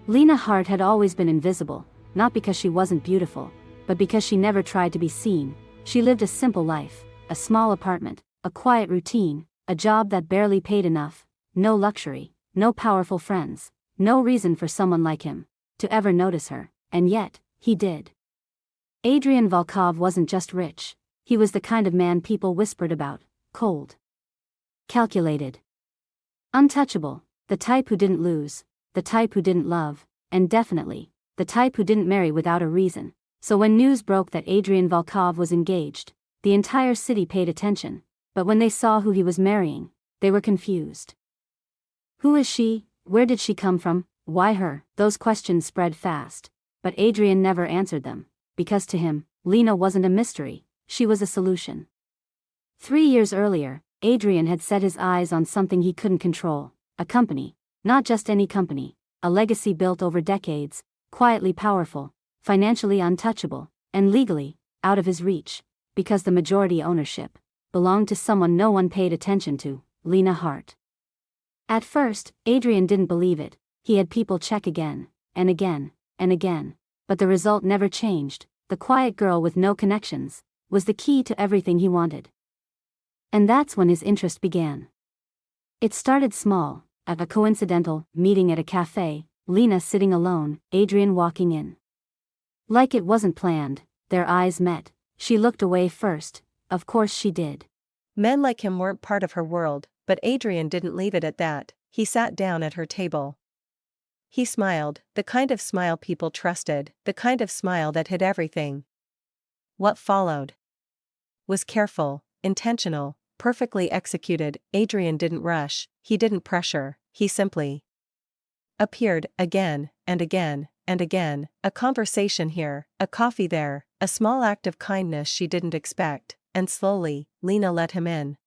Lena Hart had always been invisible, not because she wasn't beautiful, but because she never tried to be seen. She lived a simple life, a small apartment, a quiet routine, a job that barely paid enough, no luxury, no powerful friends, no reason for someone like him to ever notice her, and yet, he did. Adrian Volkov wasn't just rich, he was the kind of man people whispered about, cold, calculated, untouchable, the type who didn't lose, the type who didn't love, and definitely, the type who didn't marry without a reason. So when news broke that Adrian Volkov was engaged, the entire city paid attention, but when they saw who he was marrying, they were confused. Who is she? Where did she come from? Why her? Those questions spread fast, but Adrian never answered them, because to him, Lena wasn't a mystery, she was a solution. 3 years earlier, Adrian had set his eyes on something he couldn't control, a company, not just any company, a legacy built over decades, quietly powerful, financially untouchable, and legally out of his reach, because the majority ownership belonged to someone no one paid attention to, Lena Hart. At first, Adrian didn't believe it. He had people check again, and again, and again, but the result never changed. The quiet girl with no connections was the key to everything he wanted. And that's when his interest began. It started small, at a coincidental meeting at a cafe, Lena sitting alone, Adrian walking in. Like it wasn't planned, their eyes met. She looked away first, of course she did. Men like him weren't part of her world, but Adrian didn't leave it at that. He sat down at her table. He smiled, the kind of smile people trusted, the kind of smile that hid everything. What followed was careful, intentional, perfectly executed. Adrian didn't rush, he didn't pressure, he simply appeared again, and again, and again, a conversation here, a coffee there, a small act of kindness she didn't expect, and slowly, Lena let him in.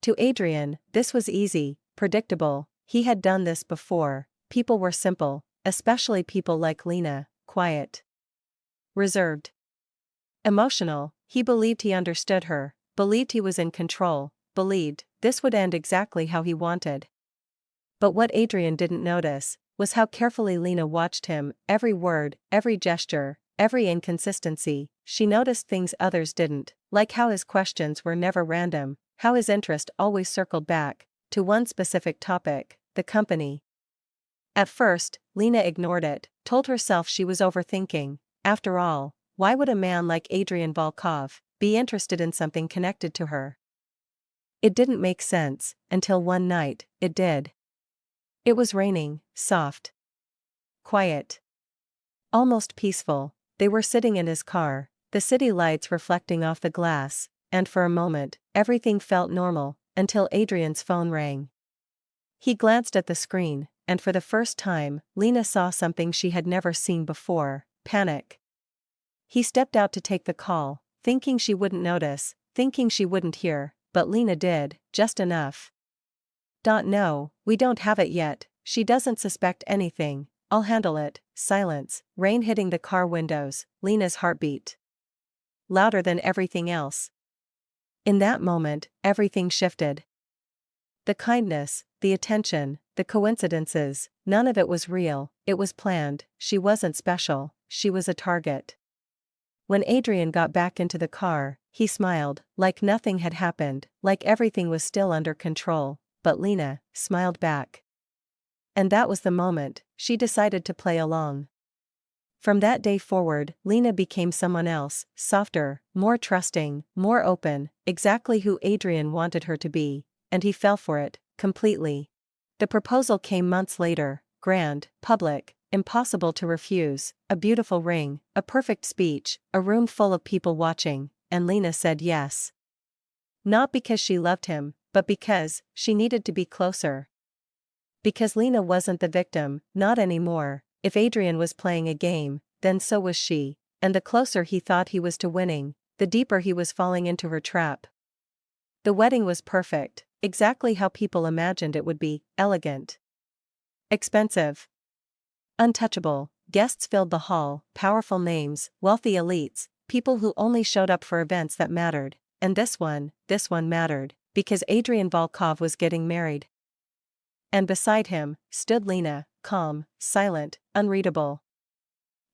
To Adrian, this was easy, predictable, he had done this before. People were simple, especially people like Lena, quiet, reserved, emotional. He believed he understood her, believed he was in control, believed this would end exactly how he wanted. But what Adrian didn't notice was how carefully Lena watched him, every word, every gesture, every inconsistency. She noticed things others didn't, like how his questions were never random, how his interest always circled back to one specific topic, the company. At first, Lena ignored it, told herself she was overthinking. After all, why would a man like Adrian Volkov be interested in something connected to her? It didn't make sense, until one night, it did. It was raining, soft, quiet, almost peaceful. They were sitting in his car, the city lights reflecting off the glass, and for a moment, everything felt normal, until Adrian's phone rang. He glanced at the screen, and for the first time, Lena saw something she had never seen before: panic. He stepped out to take the call, thinking she wouldn't notice, thinking she wouldn't hear, but Lena did, just enough. No, we don't have it yet, she doesn't suspect anything, I'll handle it. Silence, rain hitting the car windows, Lena's heartbeat louder than everything else. In that moment, everything shifted. The kindness, the attention, the coincidences, none of it was real, it was planned. She wasn't special, she was a target. When Adrian got back into the car, he smiled, like nothing had happened, like everything was still under control, but Lena smiled back. And that was the moment she decided to play along. From that day forward, Lena became someone else, softer, more trusting, more open, exactly who Adrian wanted her to be, and he fell for it, completely. The proposal came months later, grand, public, impossible to refuse, a beautiful ring, a perfect speech, a room full of people watching, and Lena said yes. Not because she loved him, but because she needed to be closer. Because Lena wasn't the victim, not anymore. If Adrian was playing a game, then so was she, and the closer he thought he was to winning, the deeper he was falling into her trap. The wedding was perfect, exactly how people imagined it would be: elegant, expensive, untouchable. Guests filled the hall, powerful names, wealthy elites, people who only showed up for events that mattered, and this one mattered, because Adrian Volkov was getting married. And beside him, stood Lena, calm, silent, unreadable.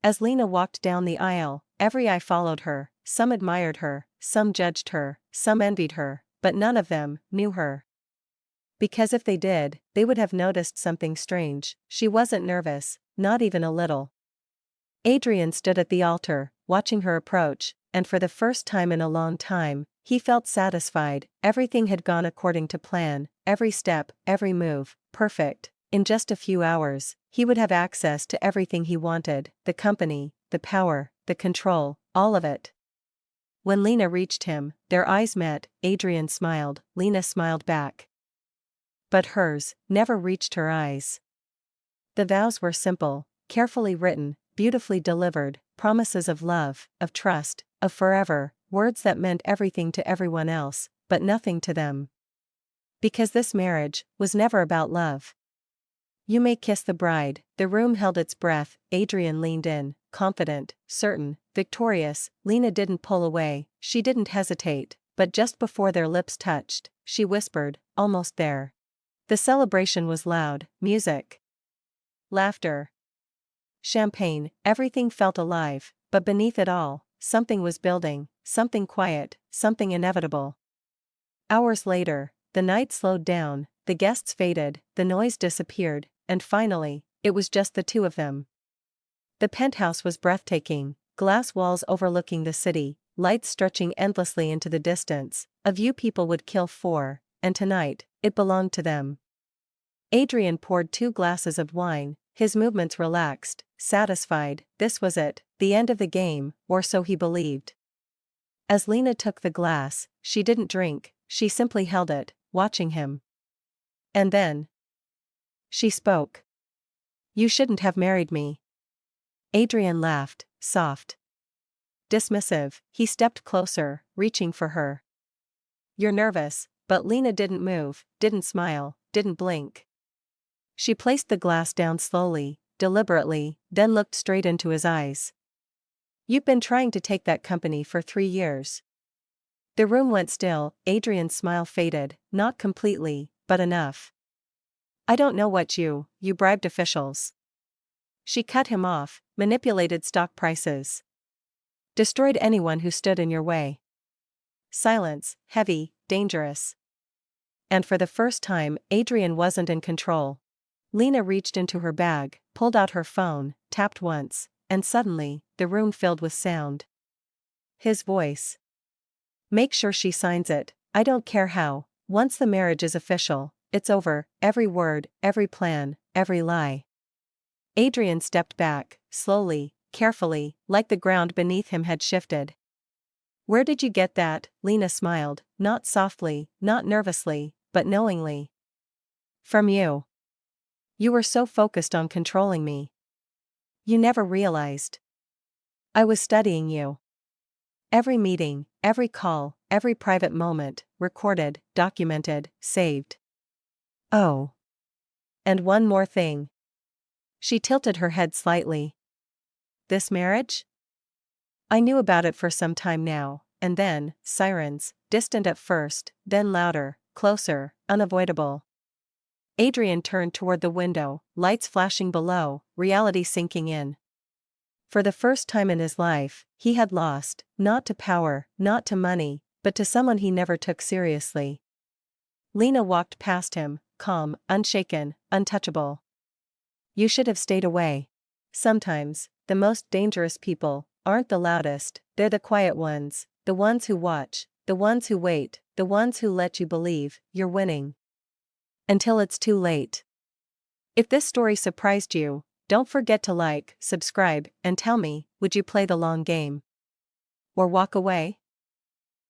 As Lena walked down the aisle, every eye followed her, some admired her, some judged her, some envied her, but none of them knew her. Because if they did, they would have noticed something strange. She wasn't nervous, not even a little. Adrian stood at the altar, watching her approach, and for the first time in a long time, he felt satisfied. Everything had gone according to plan, every step, every move, perfect. In just a few hours, he would have access to everything he wanted, the company, the power, the control, all of it. When Lena reached him, their eyes met. Adrian smiled, Lena smiled back. But hers never reached her eyes. The vows were simple, carefully written, beautifully delivered, promises of love, of trust, of forever, words that meant everything to everyone else, but nothing to them. Because this marriage was never about love. "You may kiss the bride." The room held its breath. Adrian leaned in, confident, certain, victorious. Lena didn't pull away, she didn't hesitate, but just before their lips touched, she whispered, "Almost there." The celebration was loud, music, laughter, champagne, everything felt alive, but beneath it all, something was building, something quiet, something inevitable. Hours later, the night slowed down, the guests faded, the noise disappeared, and finally, it was just the two of them. The penthouse was breathtaking, glass walls overlooking the city, lights stretching endlessly into the distance, a view people would kill for, and tonight, it belonged to them. Adrian poured 2 glasses of wine, his movements relaxed, satisfied. This was it, the end of the game, or so he believed. As Lena took the glass, she didn't drink, she simply held it, watching him. And then she spoke. "You shouldn't have married me." Adrian laughed, soft, dismissive. He stepped closer, reaching for her. "You're nervous," but Lena didn't move, didn't smile, didn't blink. She placed the glass down slowly, deliberately, then looked straight into his eyes. "You've been trying to take that company for 3 years." The room went still. Adrian's smile faded, not completely, but enough. "I don't know what you bribed officials." She cut him off, manipulated stock prices, destroyed anyone who stood in your way. Silence, heavy, dangerous. And for the first time, Adrian wasn't in control. Lena reached into her bag, pulled out her phone, tapped once, and suddenly, the room filled with sound. His voice. "Make sure she signs it, I don't care how. Once the marriage is official, it's over, every word, every plan, every lie." Adrian stepped back, slowly, carefully, like the ground beneath him had shifted. "Where did you get that?" Lena smiled, not softly, not nervously, but knowingly. "From you. You were so focused on controlling me. You never realized. I was studying you. Every meeting, every call, every private moment, recorded, documented, saved. Oh. And one more thing." She tilted her head slightly. "This marriage? I knew about it for some time now, and then, sirens, distant at first, then louder, closer, unavoidable." Adrian turned toward the window, lights flashing below, reality sinking in. For the first time in his life, he had lost, not to power, not to money, but to someone he never took seriously. Lena walked past him, calm, unshaken, untouchable. "You should have stayed away. Sometimes, the most dangerous people aren't the loudest, they're the quiet ones, the ones who watch, the ones who wait, the ones who let you believe you're winning. Until it's too late." If this story surprised you, don't forget to like, subscribe, and tell me, would you play the long game? Or walk away?